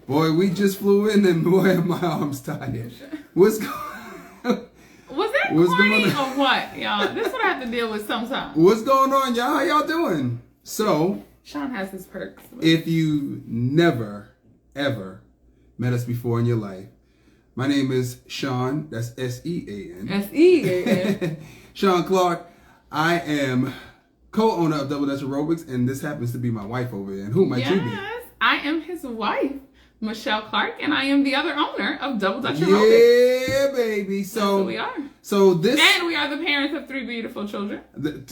Boy, we just flew in and boy, my arm's tired. What's going Was that corny or what, y'all? This is what I have to deal with sometimes. What's going on, y'all? How y'all doing? So, Sean has his perks. If you never, ever met us before in your life, my name is Sean. That's S-E-A-N. S-E-A-N. Sean Clark. I am co-owner of Double Dutch Aerobics, and this happens to be my wife over there. And who might you be? Yes, I am his wife, Michelle Clark, and I am the other owner of Double Dutch Aerobics. Yeah, baby. So that's what we are. So this, and we are the parents of 3 beautiful children.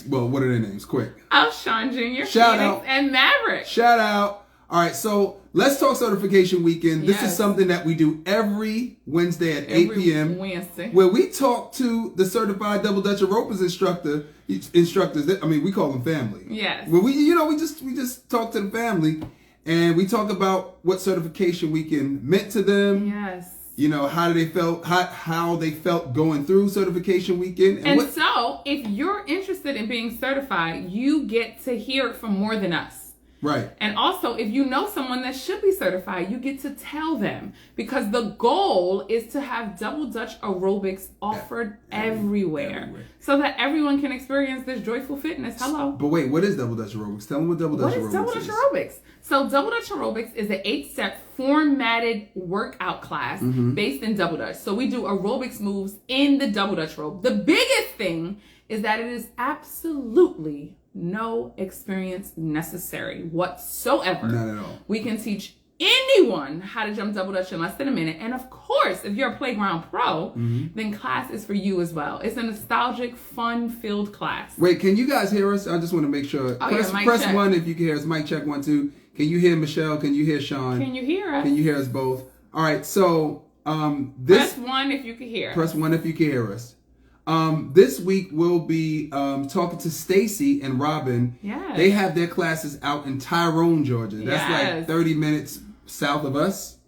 Well, what are their names? Quick. Of Sean Jr., Shout Phoenix, out, and Maverick. Shout out. All right, so let's talk certification weekend. Yes. This is something that we do every Wednesday at 8 p.m. Wednesday. Where we talk to the certified Double Dutch Aerobics instructors. I mean, we call them family. Yes. Where we just talk to the family, and we talk about what certification weekend meant to them. Yes. You know, how they felt going through certification weekend. And so, if you're interested in being certified, you get to hear it from more than us. Right. And also, if you know someone that should be certified, you get to tell them. Because the goal is to have Double Dutch Aerobics offered everywhere. So that everyone can experience this joyful fitness. Hello. But wait, what is Double Dutch Aerobics? Tell them what Double Dutch Aerobics is. What is Double Dutch Aerobics? So Double Dutch Aerobics is an 8-step formatted workout class based in Double Dutch. So we do aerobics moves in the Double Dutch rope. The biggest thing is that it is absolutely no experience necessary whatsoever. Not at all. We can teach anyone how to jump double dutch in less than a minute. And of course, if you're a playground pro, then class is for you as well. It's a nostalgic, fun-filled class. Wait, can you guys hear us? I just want to make sure. Press 1 if you can hear us. Mic check 1, 2. Can you hear Michelle? Can you hear Sean? Can you hear us? Can you hear us both? All right, so press 1 if you can hear us. Press 1 if you can hear us. This week we'll be talking to Stacee and Robin. Yes. They have their classes out in Tyrone, Georgia. That's like 30 minutes south of us.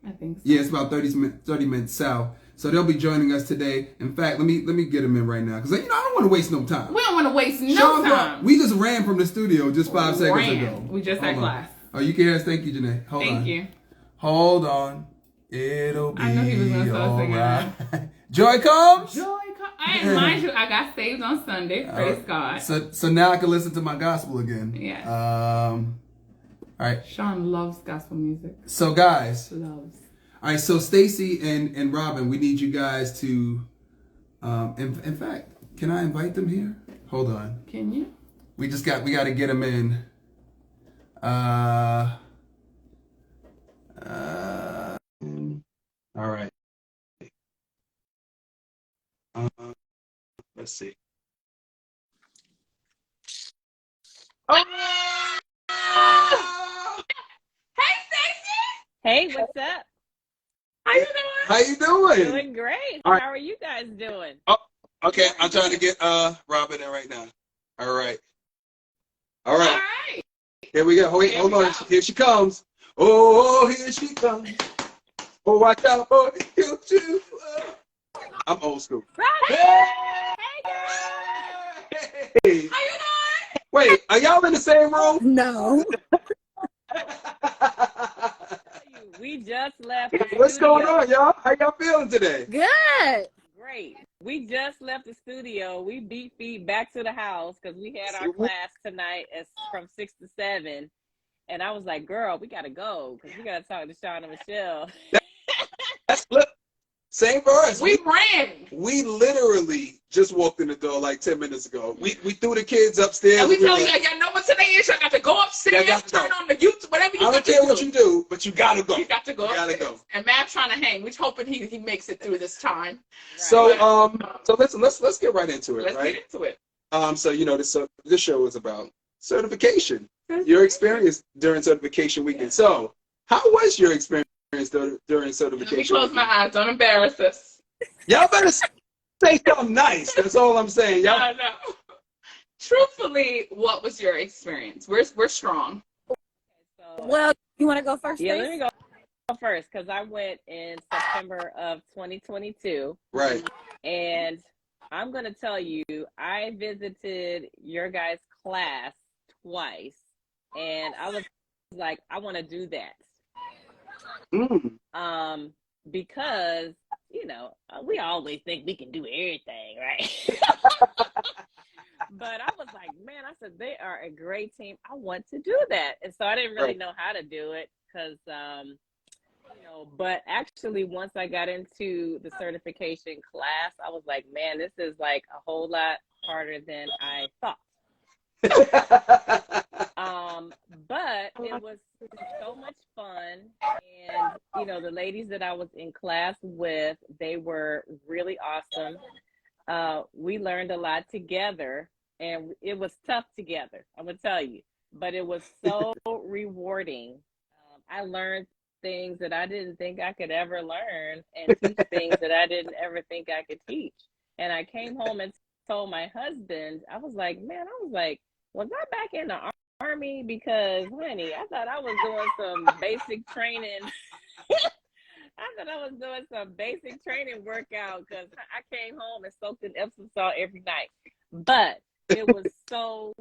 I think so. Yeah, it's about 30 minutes south. So they'll be joining us today. In fact, let me get them in right now because I don't want to waste no time. We don't want to waste no time. We just ran from the studio just 5 seconds ago. We just had class. Oh, you can hear us? Thank you, Janae. Hold on. Thank you. Hold on. It'll be I know he was going to start singing that. Joy comes. Joy comes. And mind you, I got saved on Sunday. Praise God. So now I can listen to my gospel again. Yeah. All right. Sean loves gospel music. So guys. Loves. All right. So Stacee and Robin, we need you guys to. In fact, can I invite them here? Hold on. Can you? We got to get them in. All right. Let's see. Oh! Hey, Stacee! Hey, what's up? How you doing? How you doing? Doing great. All right. How are you guys doing? Oh, okay. I'm trying to get Robin in right now. All right. All right. Here we go. Wait, hold on. Here she comes. Oh, here she comes. Oh, watch out for you too. I'm old school. Robin! Hey! How you doing? Wait, are y'all in the same room? No. We just left the What's studio. going on, y'all? How y'all feeling today? Good. Great. We just left the studio. We beat feet back to the house because we had our class tonight from 6 to 7. And I was like, girl, we got to go because we got to talk to Sean and Michelle. Look, same for us. We ran. We literally just walked in the door like 10 minutes ago. We threw the kids upstairs. And we told you, y'all know what today is. Y'all got to go upstairs, turn on the YouTube, whatever you got to do. I don't care what you do, but you got to go. You got to go. You got to go. And Mav's trying to hang. We're hoping he makes it through this time. Right. So listen, let's get right into it, Let's right? get into it. So this show is about certification. Your experience during certification weekend. So, how was your experience during certification? Let me close my eyes. Don't embarrass us. Y'all better say something nice. That's all I'm saying. Y'all. I know. Truthfully, what was your experience? We're strong. So, Well, you want to go first? yeah, Stacey? let me go first because I went in September of 2022. Right. And I'm going to tell you, I visited your guys' class twice. And I was like, I want to do that. Mm. Because, you know, we always think we can do everything, right? But I was like, man, I said, they are a great team. I want to do that. And so I didn't really know how to do it because, you know, but actually once I got into the certification class, I was like, man, this is like a whole lot harder than I thought. But it was so much fun. And, you know, the ladies that I was in class with, they were really awesome. We learned a lot together, and it was tough together, I'm gonna tell you, but it was so rewarding. I learned things that I didn't think I could ever learn, and teach things that I didn't ever think I could teach. And I came home and told my husband, I was like, man, was I back in the Army? Because, honey, I thought I was doing some basic training. I thought I was doing some basic training workout because I came home and soaked in Epsom salt every night. But it was the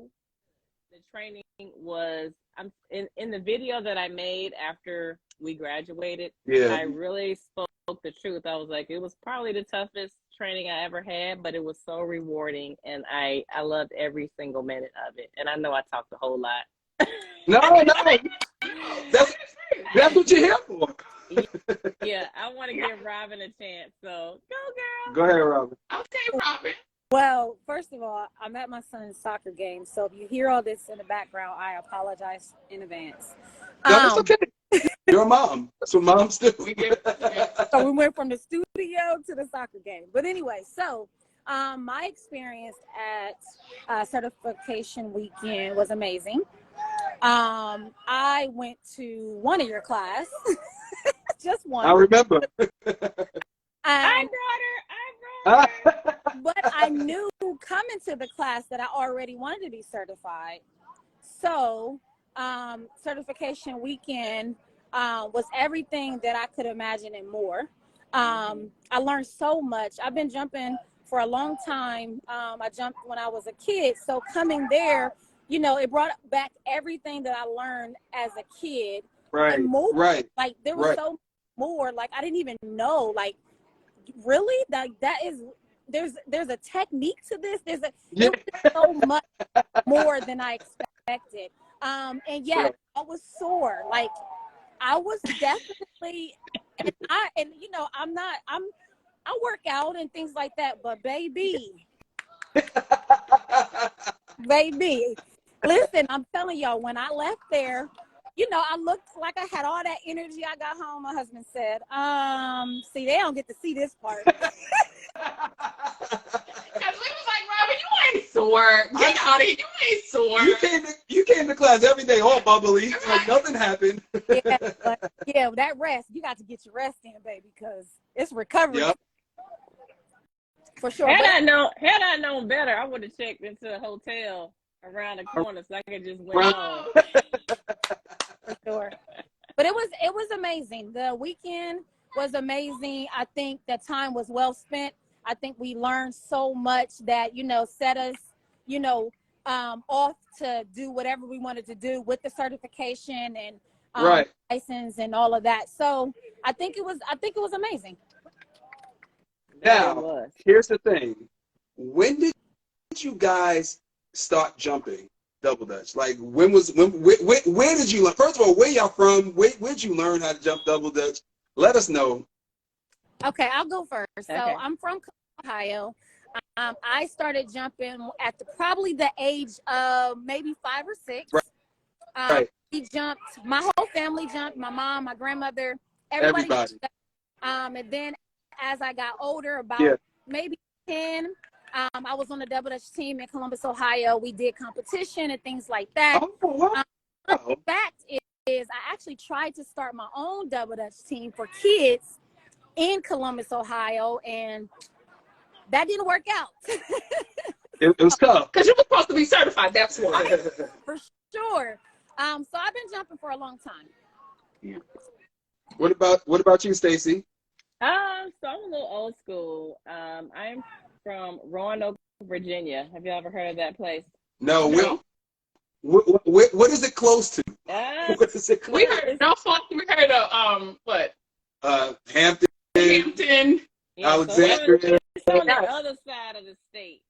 training was, I'm in the video that I made after we graduated, I really spoke the truth. I was like, it was probably the toughest training I ever had, but it was so rewarding, and I loved every single minute of it. And I know I talked a whole lot. No, that's what you're here for. Yeah, I want to give Robin a chance. So go, girl. Go ahead, Robin. Okay, Robin. Well, first of all, I'm at my son's soccer game, so if you hear all this in the background, I apologize in advance. No, that's okay. You're a mom. That's what moms do. So we went from the studio to the soccer game. But anyway, so my experience at certification weekend was amazing. I went to one of your class, just one. I remember. I brought her. But I knew coming to the class that I already wanted to be certified. So certification weekend was everything that I could imagine and more. I learned so much. I've been jumping for a long time. I jumped when I was a kid. So coming there, you know, it brought back everything that I learned as a kid. Right. And more. Right. Like there was so more. Like I didn't even know. Like really, that is. There's a technique to this. There was so much more than I expected. And yes, I was sore. Like I was definitely, and you know, I work out and things like that, but baby, listen, I'm telling y'all, when I left there, you know, I looked like I had all that energy. I got home, my husband said, see, they don't get to see this part. Sore. Get out of here. You ain't sore. You came to class every day, all bubbly. Like nothing happened. Yeah, that rest. You got to get your rest in, baby, because it's recovery. Yep. For sure. Had I known better, I would have checked into a hotel around the corner so I could just went home. For sure. But it was amazing. The weekend was amazing. I think the time was well spent. I think we learned so much that, you know, set us, you know, off to do whatever we wanted to do with the certification and license and all of that. So I think it was amazing. Now, here's the thing. When did you guys start jumping double dutch? Like where did you learn? First of all, where y'all from? Where'd you learn how to jump double dutch? Let us know. Okay, I'll go first. Okay. So I'm from Ohio. I started jumping at probably the age of maybe 5 or 6. We jumped. My whole family jumped. My mom, my grandmother, everybody. Jumped. And then as I got older, about maybe 10, I was on the double dutch team in Columbus, Ohio. We did competition and things like that. Oh, wow. The fact is, I actually tried to start my own double dutch team for kids in Columbus, Ohio, and that didn't work out. It was tough. Because you were supposed to be certified, that's why. For sure. So I've been jumping for a long time. Yeah. What about you, Stacee? So I'm a little old school. I'm from Roanoke, Virginia. Have you ever heard of that place? No. What is it close to? What is it close? We heard of Norfolk. We heard of what? Hampton, Hampton. Yeah, so Alexandria. it's on the other side of the state.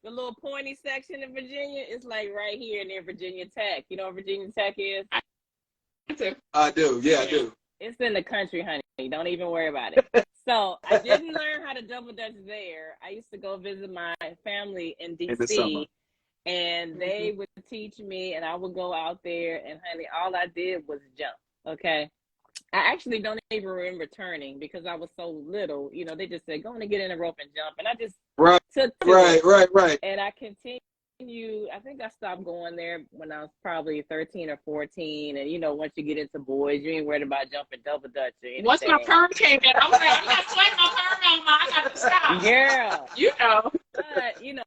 The little pointy section in Virginia is like right here near Virginia Tech. You know what Virginia Tech is? I do. Yeah, I do. It's in the country, honey. Don't even worry about it. So I didn't learn how to double dutch there. I used to go visit my family in DC, and they would teach me, and I would go out there, and honey, all I did was jump. Okay. I actually don't even remember turning because I was so little. You know, they just said, go on and get in a rope and jump. And I just took to it. Right. And I continued. I think I stopped going there when I was probably 13 or 14. And, you know, once you get into boys, you ain't worried about jumping double dutch or anything. Once my perm came in, I was like, I'm not sweating my perm on I got to stop. Girl. You know. But, you know,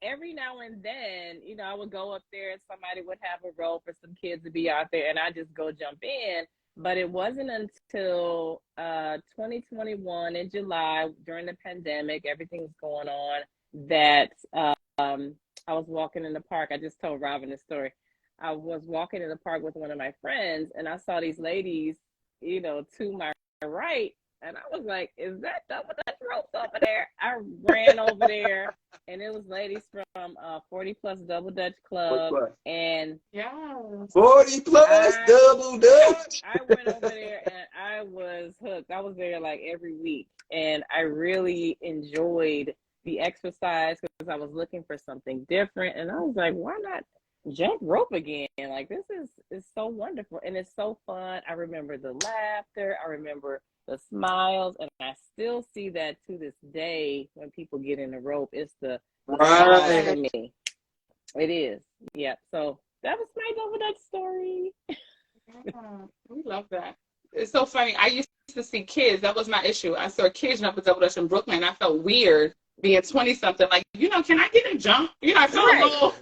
every now and then, you know, I would go up there and somebody would have a rope for some kids to be out there. And I just go jump in. But it wasn't until 2021 in July, during the pandemic, everything was going on, that I was walking in the park. I just told Robin this story. I was walking in the park with one of my friends, and I saw these ladies, you know, to my right. And I was like, is that double dutch ropes over there? I ran over there, and it was ladies from 40 Plus Double Dutch Club. And 40 Plus Double Dutch. I went over there, and I was hooked. I was there like every week, and I really enjoyed the exercise because I was looking for something different. And I was like, why not jump rope again? Like, this is so wonderful, and it's so fun. I remember the laughter. I remember the smiles, and I still see that to this day when people get in the rope. It's the smile for me. It is. Yeah. So that was my double dutch story. We love that. It's so funny. I used to see kids. That was my issue. I saw kids jump a double dutch in Brooklyn. I felt weird being 20 something. Like, you know, can I get a jump? You know, I felt a little,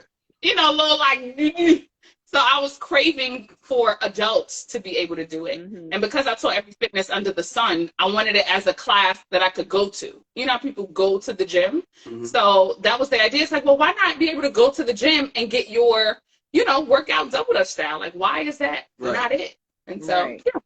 you know, a little like. So I was craving for adults to be able to do it. Mm-hmm. And because I taught every fitness under the sun, I wanted it as a class that I could go to. You know, people go to the gym. Mm-hmm. So that was the idea. It's like, well, why not be able to go to the gym and get your, you know, workout double dutch style? Like, why is that not it? And so, yeah.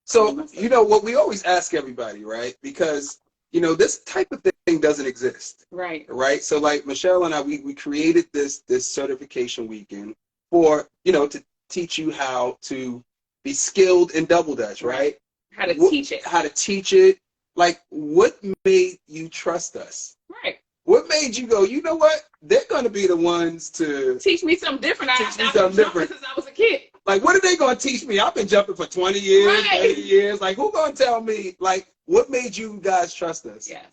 So, you know, what we always ask everybody, right? Because, you know, this type of thing doesn't exist. Right. Right. So like Michelle and I, we created this certification weekend for, you know, to teach you how to be skilled in double dutch, right? How to teach it. How to teach it. Like, what made you trust us? Right. What made you go, you know what? They're going to be the ones to teach me something different. Teach me something different since I was a kid. Like, what are they going to teach me? I've been jumping for 20 years, 30 years. Like, who going to tell me? Like, what made you guys trust us? Yes.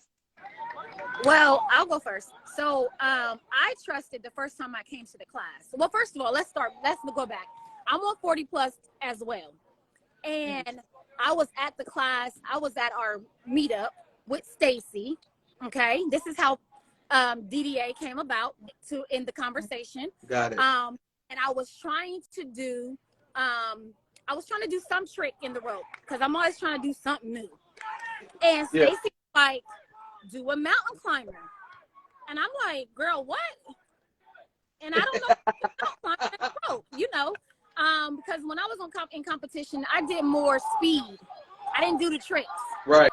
Well, I'll go first. So I trusted the first time I came to the class. Well, first of all, let's go back. I'm on 40 Plus as well. And I was at the class. I was at our meetup with Stacee. Okay. This is how DDA came about in the conversation. Got it. And I was trying to do some trick in the rope because I'm always trying to do something new. And Stacee was like, do a mountain climber. And I'm like, girl, what? And I don't know mountain climbing in the rope, you know. Because when I was in competition, I did more speed. I didn't do the tricks. Right.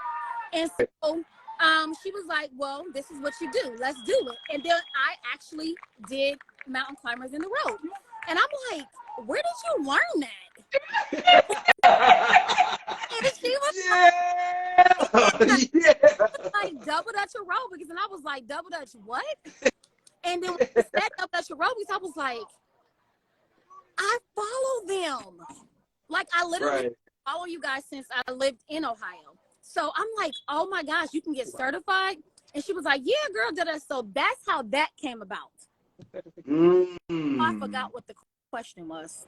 And so she was like, well, this is what you do. Let's do it. And then I actually did mountain climbers in the rope. And I'm like, where did you learn that? And she was like, double dutch aerobics. And I was like, double dutch what? And then when she said double dutch aerobics, I was like, I follow them. Like, I literally follow you guys since I lived in Ohio. So I'm like, oh my gosh, you can get certified? And she was like, yeah, girl, so that's how that came about. I forgot what the question was.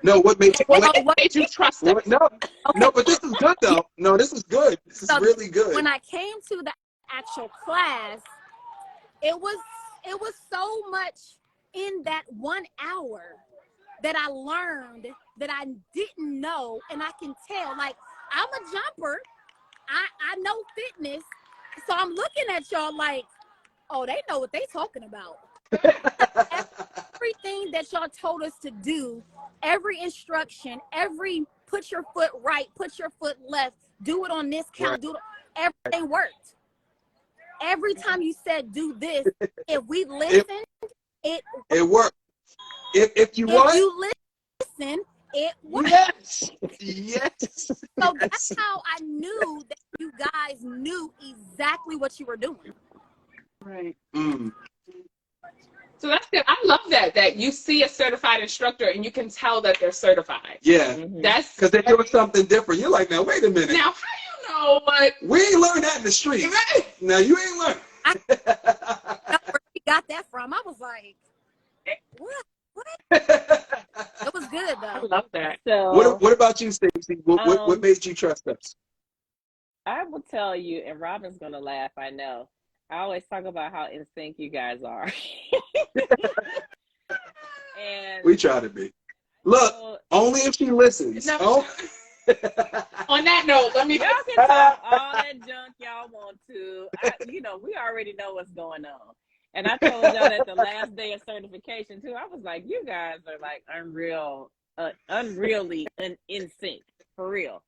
No, what made you trust them? No, but this is good though. No, this is good. This is really good. When I came to the actual class, it was so much in that 1 hour that I learned that I didn't know, and I can tell. Like, I'm a jumper. I know fitness, so I'm looking at y'all like, oh, they know what they talking about. Everything that y'all told us to do, every instruction, every put your foot right, put your foot left, do it on this count, do it. Everything worked. Every time you said do this, if we listened, it worked. If you listen, it worked. Yes. So that's how I knew that you guys knew exactly what you were doing. Right. Mm. So that's good. I love that you see a certified instructor and you can tell that they're certified. Yeah. That's because they're doing something different. You're like, now wait a minute. Now how you know what? We ain't learned that in the streets. Right. Now you ain't learned. I where we got that from. I was like, what? It was good though. I love that. So What about you, Stacee? What made you trust us? I will tell you, and Robin's gonna laugh, I know. I always talk about how in sync you guys are. And We try to be. Look, only if she listens. No. On that note, let me. Y'all can talk all that junk y'all want to. We already know what's going on. And I told y'all that the last day of certification too. I was like, you guys are like unreally in sync for real.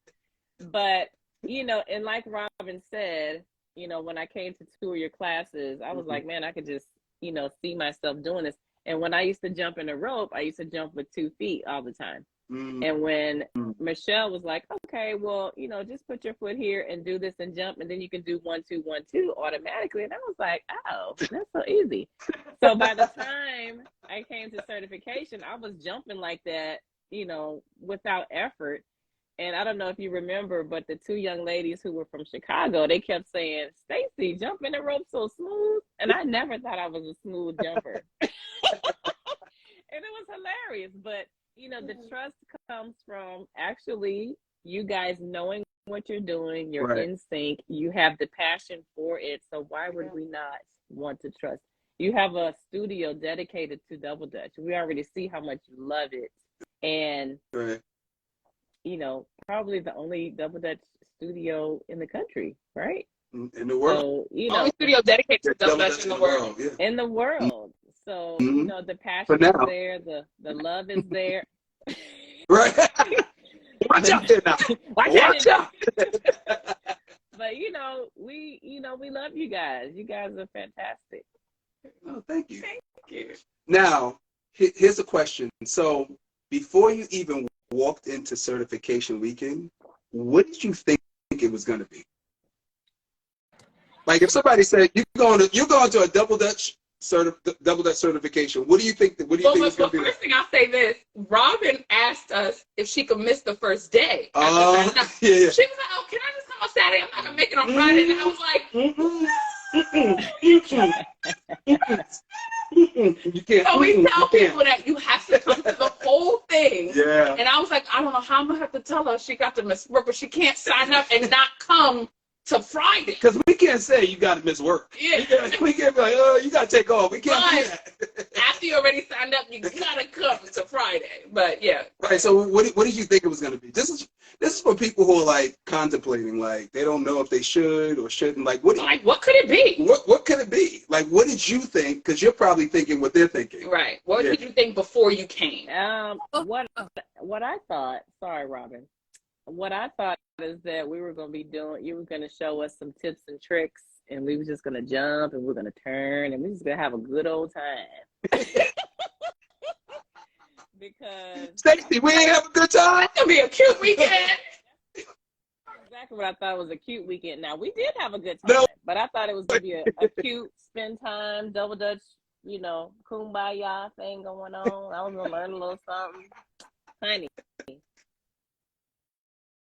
But and like Robin said, when I came to tour your classes, I was like, man, I could just see myself doing this. And when I used to jump in a rope, I used to jump with 2 feet all the time. And when Michelle was like, okay, well, just put your foot here and do this and jump, and then you can do 1, 2, 1, 2 automatically. And I was like, oh, that's so easy. So by the time I came to certification, I was jumping like that, without effort. And I don't know if you remember, but the 2 young ladies who were from Chicago, they kept saying, Stacee, jumping the rope so smooth. And I never thought I was a smooth jumper. And it was hilarious. But the trust comes from actually you guys knowing what you're doing. You're in sync. You have the passion for it. So why would we not want to trust? You have a studio dedicated to Double Dutch. We already see how much you love it. And, probably the only Double Dutch studio in the country, right? In the world. So, only studio dedicated to Double Dutch in the world. Yeah. In the world. So, the passion is there, the love is there. Right. Watch out there now. Watch out. But we love you guys. You guys are fantastic. Oh, thank you. Thank you. Now, here's a question. So, before you even walked into certification weekend, what did you think it was going to be? Like, if somebody said you're going to a Double Dutch certification, what do you think? What do you think it's going to be? First thing I'll say this: Robin asked us if she could miss the first day. Yeah. She was like, "Oh, can I just come on Saturday? I'm not gonna make it on Friday." And I was like, You can't. So we tell people that you have to come to the whole thing. Yeah. And I was like, I don't know how I'm gonna have to tell her she got to miss work, but she can't sign up and not come to Friday. Because we can't say you got to miss work. Yeah. We can't be like, oh, you got to take off. We can't do that. After you already signed up, you gotta come to Friday. But yeah. Right. So what did you think it was going to be? This is for people who are like contemplating, like they don't know if they should or shouldn't. Like what could it be? What could it be? Like what did you think? Because you're probably thinking what they're thinking. Right. What did you think before you came? What I thought. Sorry, Robin. What I thought is that we were going to be you were going to show us some tips and tricks, and we were just going to jump, and we're going to turn, and we're just going to have a good old time. Because Stacee, we ain't have a good time. It's going to be a cute weekend. Exactly what I thought was a cute weekend. Now, we did have a good time, but I thought it was going to be a cute spend time, Double Dutch, kumbaya thing going on. I was going to learn a little something. Honey.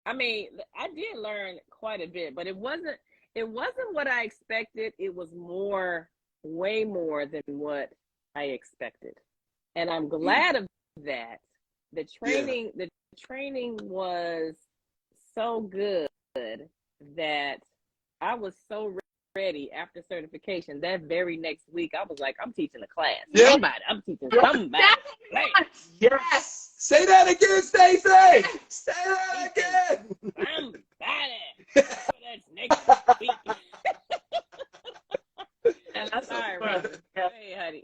I mean, I did learn quite a bit, but it wasn't what I expected. It was way more than what I expected. And I'm glad of that. The training was so good that I was so ready after certification. That very next week, I was like, I'm teaching a class. Yeah. I'm teaching somebody. Yes. Say that again, Stacee. Say that again. Somebody. That's next week. And I'm sorry, Robin. Hey, honey.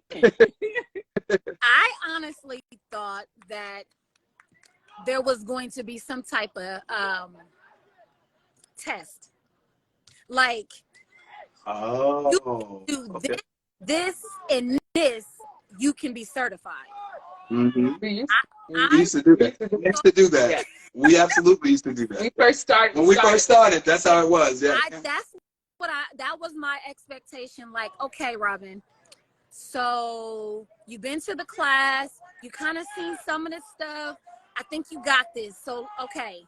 I honestly thought that there was going to be some type of test. Like, you do okay. this, and this, you can be certified. Mm-hmm. We We used to do that. We used to do that. Yeah. We absolutely used to do that. first started. When we first started, that's how it was. Yeah. That was my expectation. Like, okay, Robin, so you've been to the class, you kind of seen some of this stuff. I think you got this. So, okay,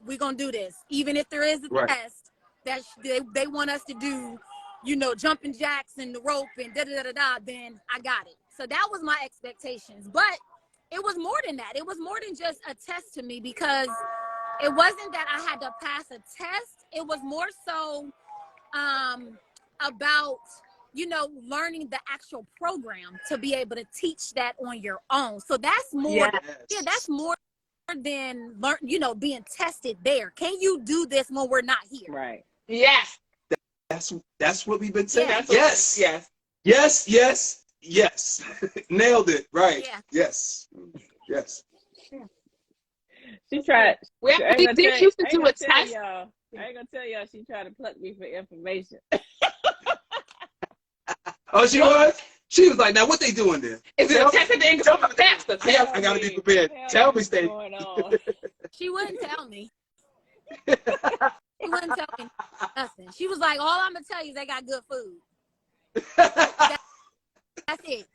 we're going to do this. Even if there is a test that they want us to do, you know, jumping jacks and the rope and da-da-da-da-da, then I got it. So that was my expectations. But it was more than that. It was more than just a test to me, because it wasn't that I had to pass a test. It was more so about, you know, learning the actual program to be able to teach that on your own. So that's more, that's more than being tested there. Can you do this when we're not here? Right. Yes. That's what we've been saying. Yeah. Yes. Yes. Yes. Yes. Yes. Nailed it. Right. Yeah. Yes. Yes. She tried. We used to do a test. I ain't gonna tell y'all. She tried to pluck me for information. Oh, she was? She was like, now what they doing there? Is it a test at the end? I gotta be prepared. Tell me, Stacee. She wouldn't tell me. She wouldn't tell me nothing. She was like, all I'm gonna tell you is they got good food. That's it.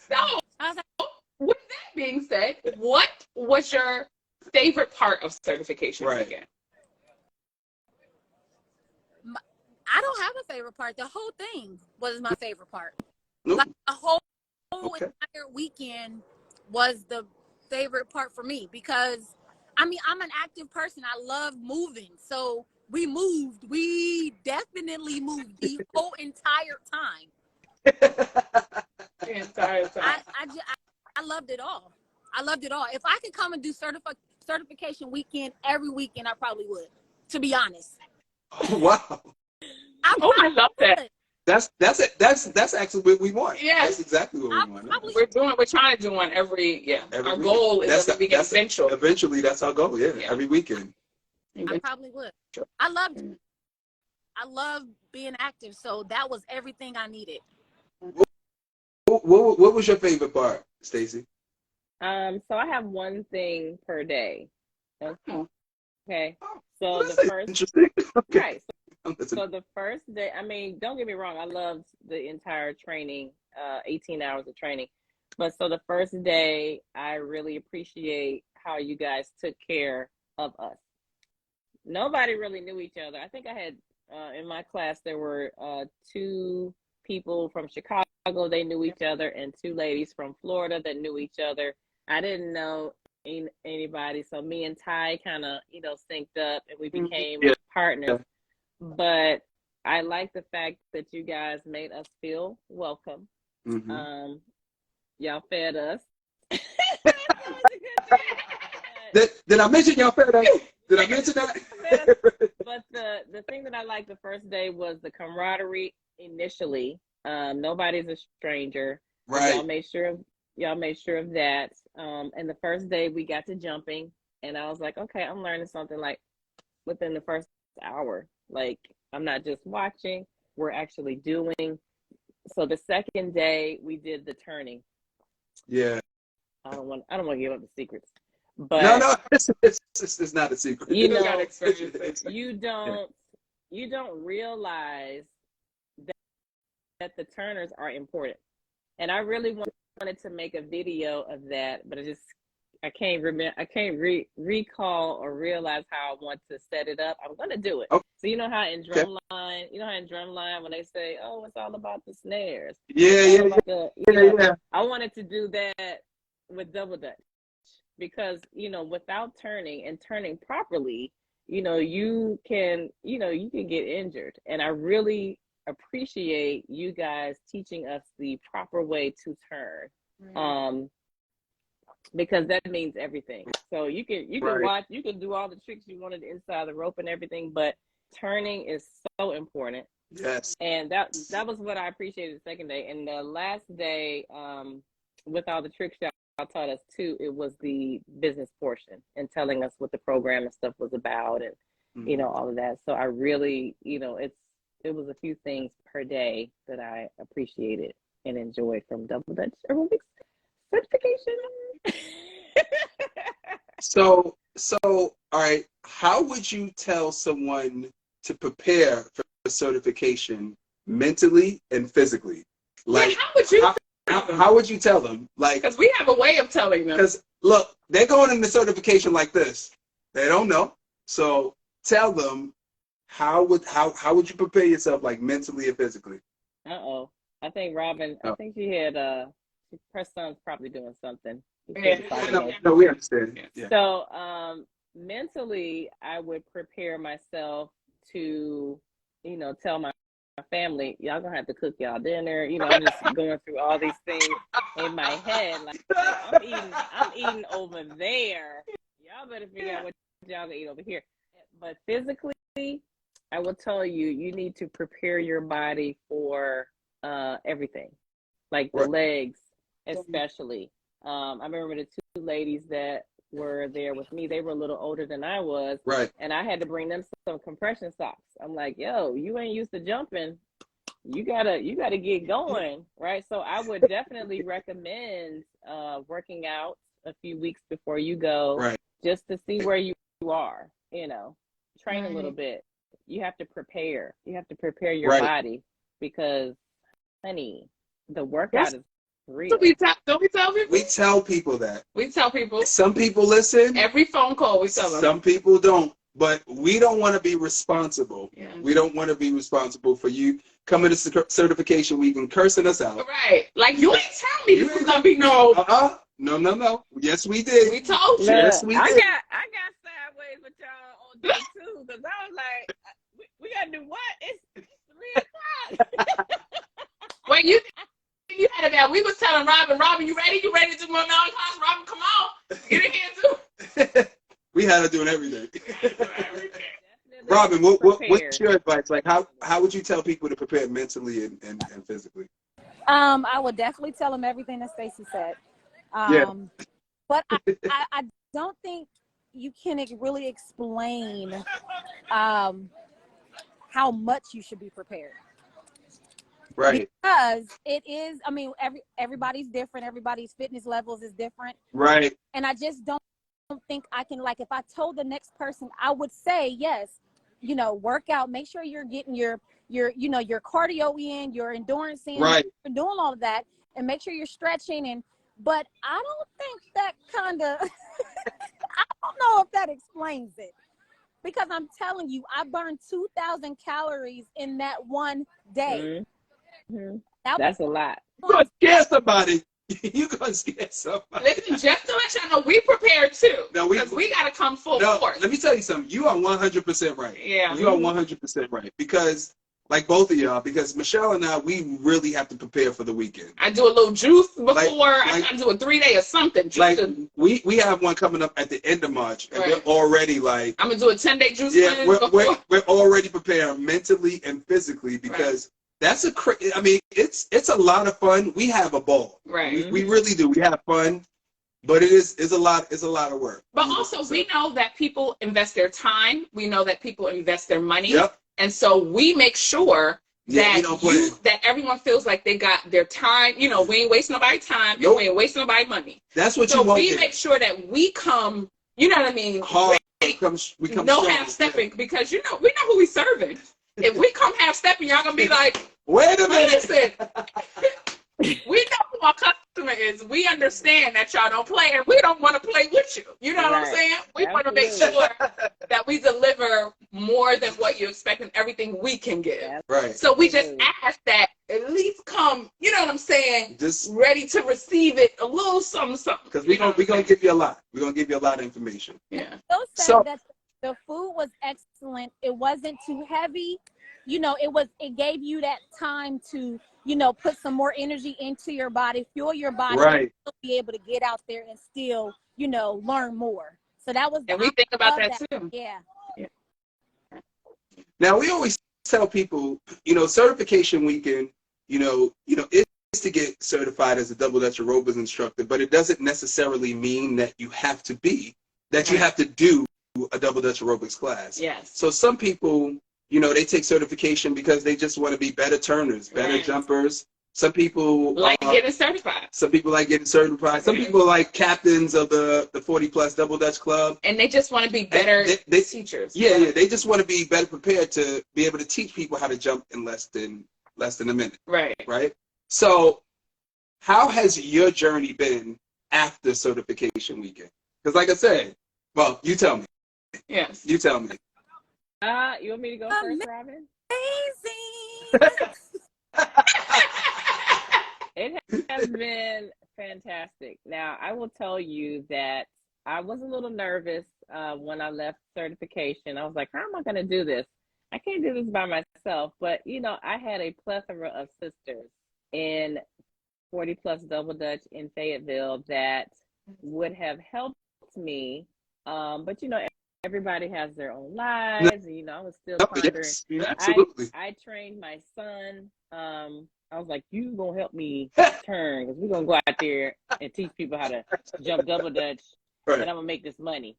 So, I was like, with that being said, what was your favorite part of certification weekend? I don't have a favorite part. The whole thing was my favorite part. Nope. Like, the whole entire weekend was the favorite part for me, because I mean, I'm an active person. I love moving. So we moved. We definitely moved the whole entire time. The entire time. I loved it all. I loved it all. If I could come and do certification weekend every weekend, I probably would, to be honest. Oh, wow. I love that. That's actually what we want. Yeah. That's exactly what we want. We're trying to do one every our week. Goal is every weekend eventually. Eventually, that's our goal. Yeah. Every weekend. I probably would. I loved it. I love being active, so that was everything I needed. What was your favorite part, Stacee? So I have one thing per day. Okay. So That's the first interesting. Okay. Right. So the first day, I mean, don't get me wrong, I loved the entire training, 18 hours of training. But so the first day, I really appreciate how you guys took care of us. Nobody really knew each other. I think I had, in my class, there were 2 people from Chicago, they knew each other, and 2 ladies from Florida that knew each other. I didn't know anybody. So me and Ty kind of, synced up, and we became partners. But I like the fact that you guys made us feel welcome. Mm-hmm. Y'all fed us. Did I mention y'all fed us? Did I mention that? But the thing that I liked the first day was the camaraderie initially. Nobody's a stranger. Right. Y'all made sure of that. And the first day we got to jumping, and I was like, okay, I'm learning something like within the first hour. Like, I'm not just watching, we're actually doing. So the second day we did the turning. Yeah. I don't want to give up the secrets. But no, it's not a secret. You don't realize that the turners are important. And I really wanted to make a video of that, but I can't recall or realize how I want to set it up. I'm gonna do it. Okay. So you know how in drumline, when they say, "Oh, it's all about the snares." Yeah. I wanted to do that with double dutch, because without turning and turning properly, you can get injured. And I really appreciate you guys teaching us the proper way to turn. Mm-hmm. Because that means everything. So you can watch, you can do all the tricks you wanted inside the rope and everything, but turning is so important. Yes. And that was what I appreciated the second day. And the last day, with all the trick shots, taught us too, it was the business portion and telling us what the program and stuff was about, and you know, all of that. So I really, you know, it was a few things per day that I appreciated and enjoyed from Double Dutch Aerobics certification. So all right, how would you tell someone to prepare for certification mentally and physically? Like, yeah, how would you how would you tell them? Like, because we have a way of telling them. Because look, they're going into certification like this. They don't know. So tell them how would you prepare yourself, like mentally and physically? Uh-oh. I think Robin, I think she had her son's probably doing something. Yeah. No, we understand. Yeah. So mentally, I would prepare myself to, you know, tell my family, y'all gonna have to cook y'all dinner. You know, I'm just going through all these things in my head. Like I'm eating over there. Y'all better figure out what y'all gonna eat over here. But physically, I will tell you, you need to prepare your body for everything, like the legs, especially. I remember the two ladies that were there with me. They were a little older than I was, right? And I had to bring them some compression socks. I'm like, yo, you ain't used to jumping. You gotta get going, right? So I would definitely recommend working out a few weeks before you go, right? Just to see where you are. You know, train a little bit. You have to prepare. You have to prepare your body because, honey, the workout is real. So don't we tell people? We tell people that. We tell people. Some people listen. Every phone call we tell them. Some people don't. But we don't want to be responsible. Yeah. We don't want to be responsible for you coming to certification week and cursing us out. Right. Like, you ain't tell me this is going to be no. No. Yes, we did. We told you. Yes, we did. I got sideways with y'all on day 2 because I was like, we got to do what? It's 3 o'clock. Wait, you had it now. We was telling Robin, you ready? You ready to do my mountain class? Robin, come on. Get in here, too. We had her doing everything. Robin, what's your advice? Like, how would you tell people to prepare mentally and physically? I would definitely tell them everything that Stacey said. But I don't think you can really explain how much you should be prepared. Right. Because it is, I mean, everybody's different. Everybody's fitness levels is different. Right. And I just don't think I can, like, if I told the next person, I would say, yes, you know, work out, make sure you're getting your you know, your cardio in, your endurance in, right, you're doing all of that, and make sure you're stretching. But I don't think that kind of I don't know if that explains it, because I'm telling you, I burned 2,000 calories in that one day. Mm-hmm. That's a lot. You're gonna scare somebody. You're gonna scare somebody. Listen, just to let y'all know, we prepared too. No, we gotta come full force. Let me tell you something. You are 100% right. Yeah. You are 100% right. Because, like both of y'all, because Michelle and I, we really have to prepare for the weekend. I do a little juice before. I do a 3-day or something. Like, we have one coming up at the end of March, and we're already like, I'm gonna do a 10-day juice. Yeah, we're already prepared mentally and physically, because that's I mean, it's a lot of fun. We have a ball. Right. We really do. We have fun, but it's a lot of work. But also, we know that people invest their time. We know that people invest their money. Yep. And so we make sure that that everyone feels like they got their time. You know, we ain't wasting nobody's time. Nope. We ain't wasting nobody's mony. That's what you want. So we make sure that we come, you know what I mean? Hard. We come no half-stepping, because, you know, we know who we serving. If we come half-stepping, y'all going to be like, wait a minute. Listen, we know who our customer is. We understand that y'all don't play, and we don't want to play with you. You know what I'm saying? We want to make sure that we deliver more than what you expect and everything we can give. Right. So we just ask that at least come, you know what I'm saying, just ready to receive it, a little something. Because we're gonna give you a lot. We're going to give you a lot of information. Yeah. So that the food was excellent. It wasn't too heavy. You know, it gave you that time to, you know, put some more energy into your body, fuel your body, and still be able to get out there and still, you know, learn more. So that was, and we think about that too. Yeah. Now, we always tell people, you know, certification weekend, you know, to get certified as a double Dutch aerobics instructor, but it doesn't necessarily mean that you have to you have to do a double Dutch aerobics class. Yes. So some people, they take certification because they just want to be better turners, better jumpers. Some people like getting certified. Some people like getting certified. Some people are like captains of the 40+ double Dutch club. And they just want to be better teachers. Yeah, they just want to be better prepared to be able to teach people how to jump in less than a minute. Right. So how has your journey been after certification weekend? Because like I said, well, you tell me. Yes. You tell me. You want me to go first, Robin? Amazing. It has been fantastic. Now, I will tell you that I was a little nervous when I left certification. I was like, how am I going to do this? I can't do this by myself. But, I had a plethora of sisters in 40+ double Dutch in Fayetteville that would have helped me. But, everybody has their own lives. And, I was still pondering. Yes, absolutely. I trained my son. I was like, you gonna help me turn, because we're gonna go out there and teach people how to jump double Dutch, and I'm gonna make this money,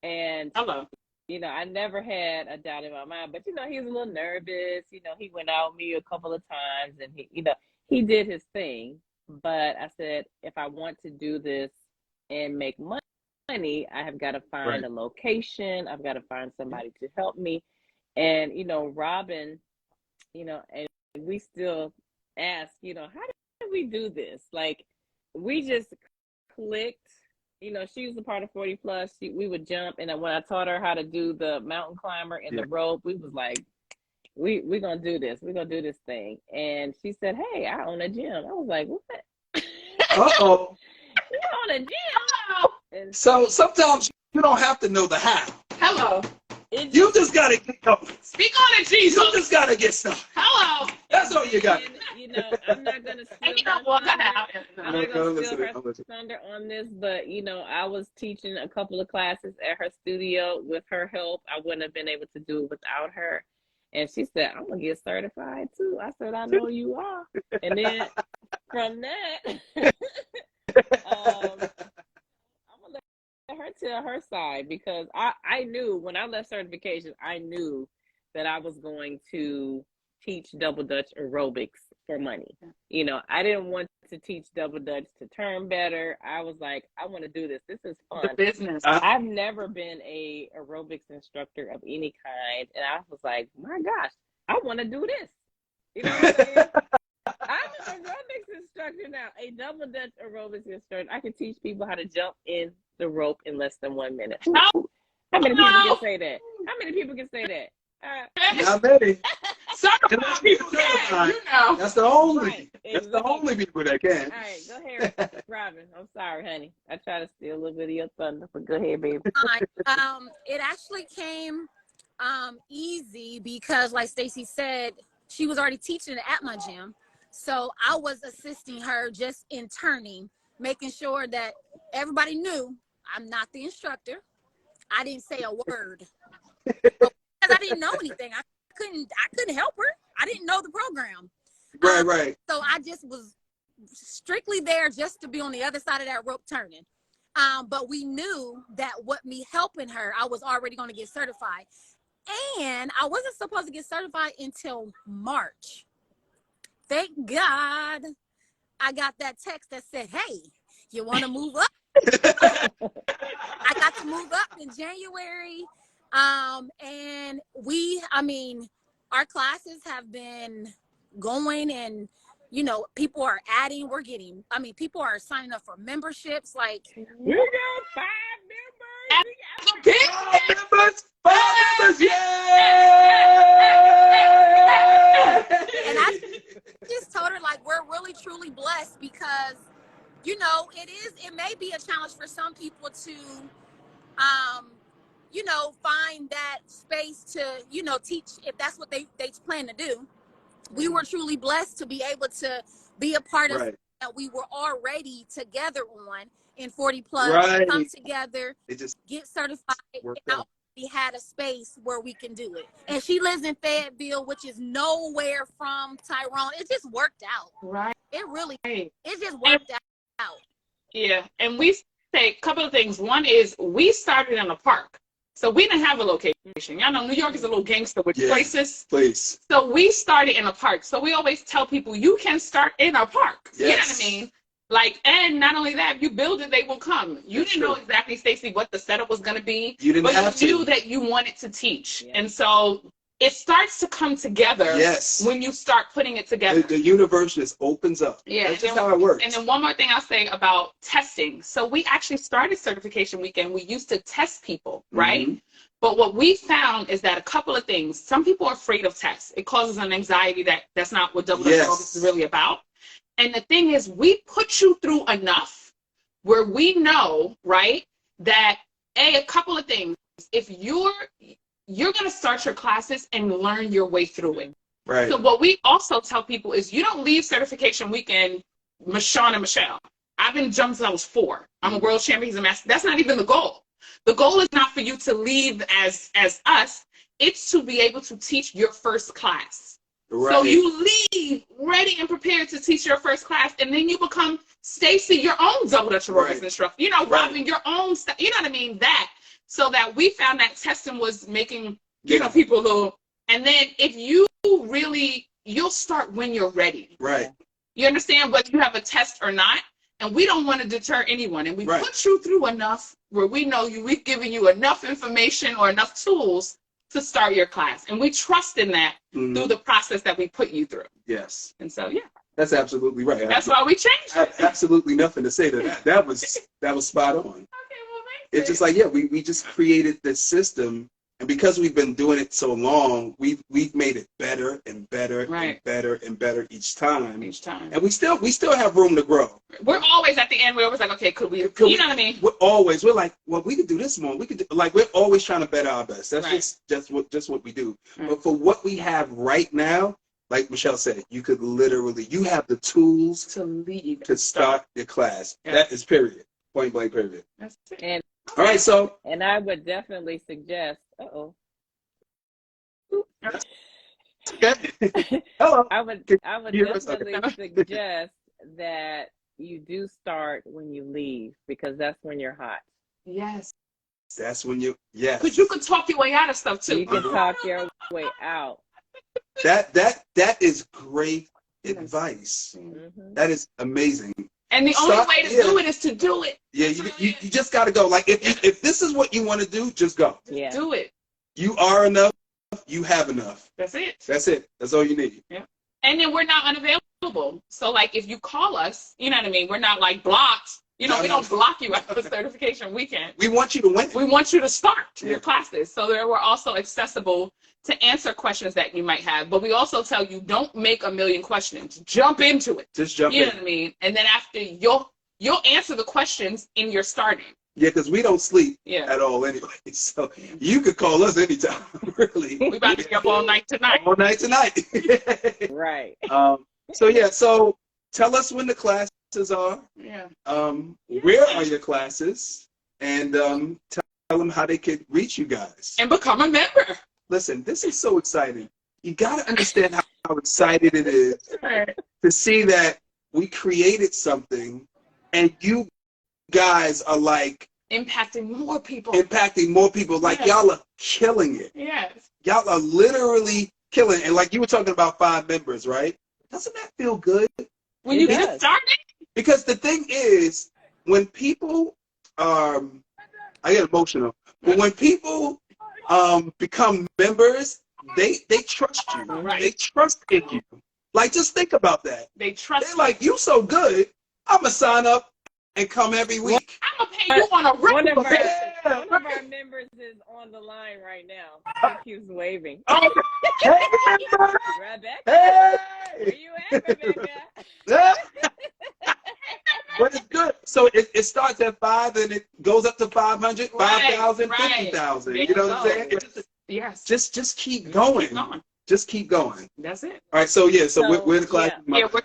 And I never had a doubt in my mind, but he was a little nervous. He went out with me a couple of times, and he did his thing. But I said, if I want to do this and make money, I have got to find a location. I've got to find somebody to help me. And Robin, and we still ask, how did we do this? Like, we just clicked. She was a part of 40+. We would jump, and when I taught her how to do the mountain climber and the rope, we was like, we're gonna do this. We're gonna do this thing. And she said, hey, I own a gym. I was like, what? Uh-oh. You own a gym? And so sometimes you don't have to know the how. Hello. You just gotta get going. Speak on it, Jesus. You just gotta get started. Hello. That's all you got. I'm not gonna steal her thunder on this, but I was teaching a couple of classes at her studio with her help. I wouldn't have been able to do it without her. And she said, I'm gonna get certified too. I said, I know you are. And then from that, I'm gonna let her tell her side, because I knew when I left certification, I knew that I was going to teach double Dutch aerobics for money. I didn't want to teach double Dutch to turn better. I was like, I want to do this. This is fun. The business. I've never been a aerobics instructor of any kind. And I was like, my gosh, I want to do this. You know what I'm saying? I'm an aerobics instructor now, a double Dutch aerobics instructor. I can teach people how to jump in the rope in less than 1 minute. How many people can say that? How many people can say that? Not many. Some people can, That's the only. Right, That's the only people that can. All right, go ahead, Robin. I'm sorry, honey. I try to steal a little bit of your thunder, but go ahead, baby. It actually came easy because, like Stacey said, she was already teaching at my gym. So I was assisting her just in turning, making sure that everybody knew I'm not the instructor. I didn't say a word because I didn't know anything. I couldn't help her. I didn't know the program. Right. So I just was strictly there just to be on the other side of that rope turning. But we knew that with me helping her, I was already going to get certified. And I wasn't supposed to get certified until March. Thank God I got that text that said, hey, you want to move up? I got to move up in January. And our classes have been going, and, people are adding, people are signing up for memberships. Like, We got 5 members. Five members, yeah! And I just told her, like, we're really, truly blessed because, it may be a challenge for some people to, find that space to, teach if that's what they plan to do. We were truly blessed to be able to be a part of that we were already together on in 40+, come together, get certified. had a space where we can do it. And she lives in Fayetteville, which is nowhere from Tyrone. It just worked out. Right. It really, Right. it just worked out. Yeah. And we say a couple of things. One is we started in a park. So we didn't have a location. Y'all know New York is a little gangster with places. Place. So we started in a park. So we always tell people you can start in a park. Yes. You know what I mean? Like, and not only that, if you build it, they will come. You That's didn't know true. exactly, Stacey, what the setup was going to be. You didn't have But you to. knew that you wanted to teach. Yeah. And so it starts to come together Yes. when you start putting it together. The universe just opens up. Yeah, That's just how it works. And then one more thing I'll say about testing. So we actually started certification weekend. We used to test people, right? Mhm. But what we found is that a couple of things. Some people are afraid of tests. It causes an anxiety that's not what double Yes. aerobics is really about. And the thing is, we put you through enough where we know, right, that a couple of things. If you're going to start your classes and learn your way through it. Right. So what we also tell people is you don't leave certification weekend, Michonne and Michelle. I've been jumping since I was 4. I'm a world champion. He's a master. That's not even the goal. The goal is not for you to leave as us. It's to be able to teach your first class. Right. So you leave ready and prepared to teach your first class, and then you become Stacey, your own double Dutch aerobics Right. instructor. You know, Robin, your own stuff. You know what I mean? That. So that we found that testing was making, you know, people a little. And then if you really, you'll start when you're ready. Right. You understand, whether you have a test or not. And we don't want to deter anyone. And we Right. put you through enough where we know we've given you enough information or enough tools to start your class. And we trust in that Mhm. through the process that we put you through. Yes. And so, yeah, That's absolutely right. that's why we changed I it. have absolutely nothing to say to that. That was spot on. Okay, well, It's just like, yeah, we just created this system, and because we've been doing it so long, we've made it better and better Right. and better and better each time. each time. And we still have room to grow. We're always at the end, we're always like, okay, could we, Could you we- know what I mean? We're like, well, we could do this more. We could do, like, we're always trying to better our best. That's Right. just what we do. Right. But for what we have right now, like Michelle said, you could literally, you have the tools To lead. to start your class. Yeah. That is period. Point blank period. That's it. And All right, so I would definitely suggest. okay. Hello. I would Hear us? definitely Okay. suggest that you do start when you leave, because that's when you're hot. Yes. That's when you, yes. Because you could talk your way out of stuff, too. You can talk your way out. That is great Yes. advice. Mhm. That is amazing. And the only Start- way to yeah. do it is to do it. Yeah, you just got to go. Like, if this is what you want to do, just go. Yeah. Do it. You are enough. You have enough. That's it. That's it. That's all you need. And then we're not unavailable. So, like, if you call us, you know what I mean? We're not, like, blocked. You know, No, we no. don't block you out of certification weekend. We want you to win. We want you to start Yeah. your classes. So we're also accessible to answer questions that you might have. But we also tell you, don't make a million questions. Jump into it. Just jump You know in. what I mean? And then after, you'll answer the questions in your starting. Yeah, because we don't sleep Yeah. at all anyway. So you could call us anytime, really. We about to be up all night tonight. All night tonight. Right. So tell us when the classes are. Yeah. Where are your classes? And tell them how they could reach you guys. And become a member. Listen, this is so exciting. You got to understand how excited it is Right. to see that we created something and you guys are like Impacting more people. impacting more people. Like Yes. y'all are killing it. Yes. Y'all are literally killing it. And like you were talking about 5 members, right? Doesn't that feel good? When It you does. get started, Because the thing is, when people I get emotional, but when people become members, they trust you. Right. They trust in you. Like, just think about that. they trust They're like, you so good, I'm going to sign up and come every week. I'm going to pay you on a One of regular our basis. members is on the line right now. I think he's waving. Oh, hey, member. Rebecca, Hey. where you at, Rebecca? But it's good. So it starts at 5 and it goes up to 500, Right, 5,000, right. 50,000. There You know you what I'm go. saying? It's Yes. just keep going. Keep going. Just keep going. That's it. All right. So yeah. So So, we're the class. Yeah, we're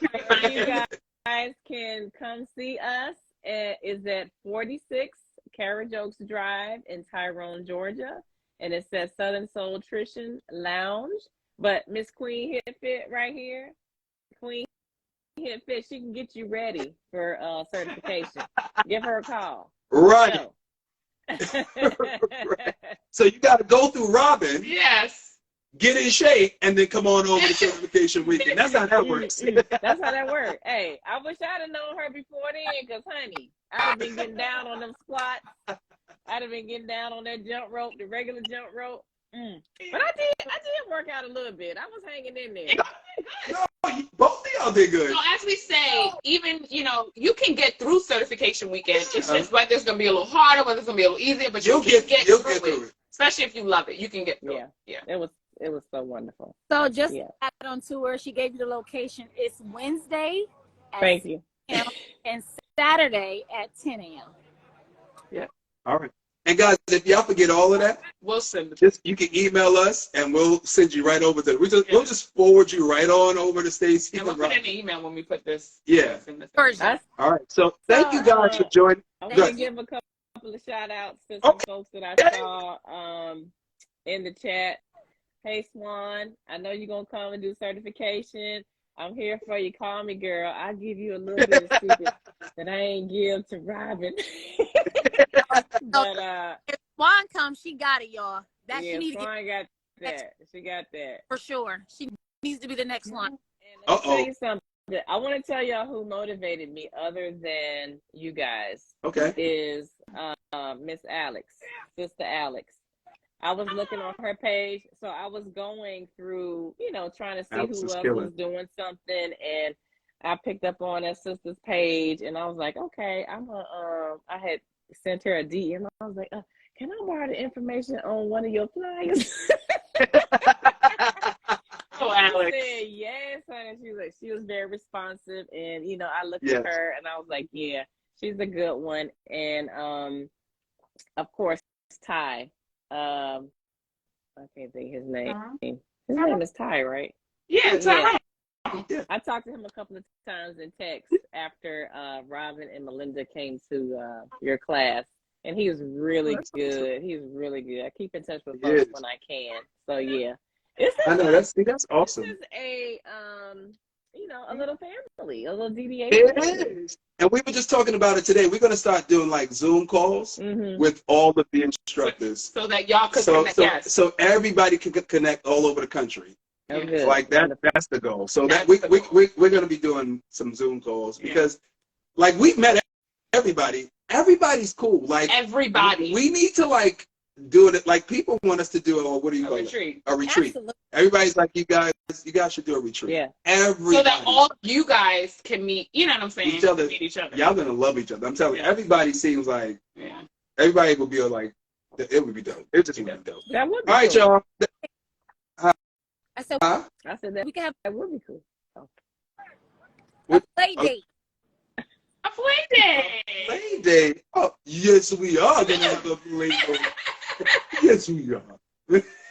You guys can come see us. Is at 46 Carriage Oaks Drive in Tyrone, Georgia. and it says Southern Soul Nutrition Lounge. But Miss Queen Hit Fit right here, Queen Hit Fit, she can get you ready for certification. Give her a call. Right. Right. So you got to go through Robin. Yes. Get in shape, and then come on over to certification weekend. That's how that works. That's how that works. Hey, I wish I'd have known her before then, because, honey, I'd have been getting down on them squats. I'd have been getting down on that jump rope, the regular jump rope. But I did work out a little bit. I was hanging in there. No, both of y'all did good. So as we say, even, you can get through certification weekend. It's just whether it's going to be a little harder, whether it's going to be a little easier, but you'll get through it. Especially if you love it. You can get through it. Yeah. It was so wonderful. So just add on to her, she gave you the location. It's Wednesday at Thank you. 6 a.m. and Saturday at 10 a.m. Yeah. All right. And guys, if y'all forget all of that, we'll send it. You can email us and we'll send you right over there. We'll just forward you right on over to Stacee. And we'll put in the email when we put this. Yeah. All right. So thank you guys for joining. I'm going to give a couple of shout outs to some folks that I saw in the chat. Hey, Swan, I know you're going to come and do certification. I'm here for you. Call me, girl. I'll give you a little bit of secret that I ain't give to Robin. But if Swan comes, she got it, y'all. Swan got that. She got that. For sure. She needs to be the next one. I'll tell you something. I want to tell y'all who motivated me other than you guys. Okay. Is Miss Alex, Sister Alex. I was looking on her page, so I was going through, trying to see who else was doing something, and I picked up on that sister's page, and I was like, okay, I had sent her a DM. I was like, can I borrow the information on one of your flyers? Oh, Alex. She said, yes, honey. She was very responsive, and I looked at her, and I was like, yeah, she's a good one, and of course, Ty. I can't think his name. His name is Ty, right? Yeah, Ty. Yeah. I talked to him a couple of times in text after Robin and Melinda came to your class, and he was really good. He's really good. I keep in touch with folks when I can. So yeah, I know that's awesome. This is a a little family, a little DBA. It is. And we were just talking about it today. We're going to start doing like Zoom calls with all of the instructors. So that y'all can connect. So everybody can connect all over the country. So like that's the goal. So that we're going to be doing some Zoom calls because like we've met everybody. Everybody's cool. Like everybody. We need to like do it. Like people want us to do it. What do you call it? A retreat. Absolutely. Everybody's like, you guys should do a retreat. Yeah. Everybody. So that all you guys can meet, you know what I'm saying? Each other. Meet each other. Y'all gonna love each other. I'm telling you, everybody seems like everybody will be like, it would be dope. It just would be dope. That would be all right, y'all. I said that we can have that would be cool. A play date. A play day. Play day. Oh, yes, we are gonna have a play day. Yes, we are.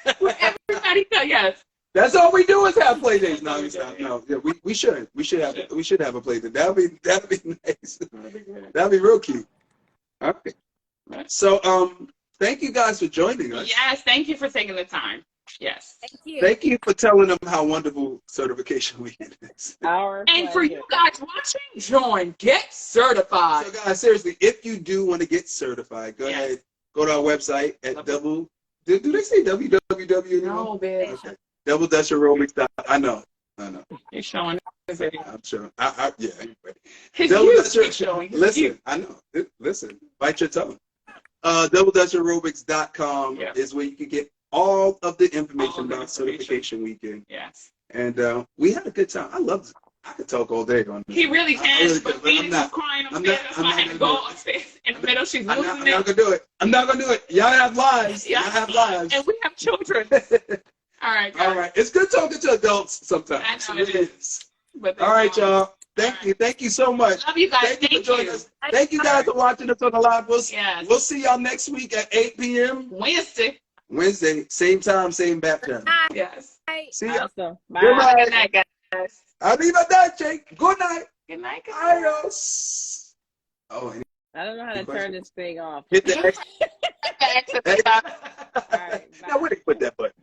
Everybody said yes. That's all we do is have play days. No, yeah, we should have a play day. That'd be nice. That'd be real cute. All right. So thank you guys for joining us. Yes, thank you for taking the time. Yes. Thank you. Thank you for telling them how wonderful certification weekend is. And for you guys watching, join, get certified. So guys, seriously, if you do want to get certified, go ahead, go to our website at do they say www? No, bitch. Okay. Aerobics. I know. You're showing. I'm sure. Yeah. Anyway. Showing. Listen, I know. Listen, bite your tongue. Aerobics.com is where you can get all of the information about certification weekend. Yes. And we had a good time. I could talk all day on this. He really can, but I'm not. Crying upstairs. That's why I had to go upstairs in the middle. She's losing it. I'm not gonna do it. I'm not gonna do it. Y'all have lives. Y'all have lives. And we have children. All right, guys. All right. It's good talking to adults sometimes. I know it is. But all right, y'all. Thank you so much. Love you guys. Thank you for joining us. Thank you guys for watching us on the live. We'll see y'all next week at 8 p.m. Wednesday, same time, same bat channel. Yes. See ya. Awesome. Bye. Good night, guys. Arrivederci. Good night. Good night, guys. Adios. Oh, I don't know how to turn this thing off. Hit the X. Exit the top. All right. Now where they put that button?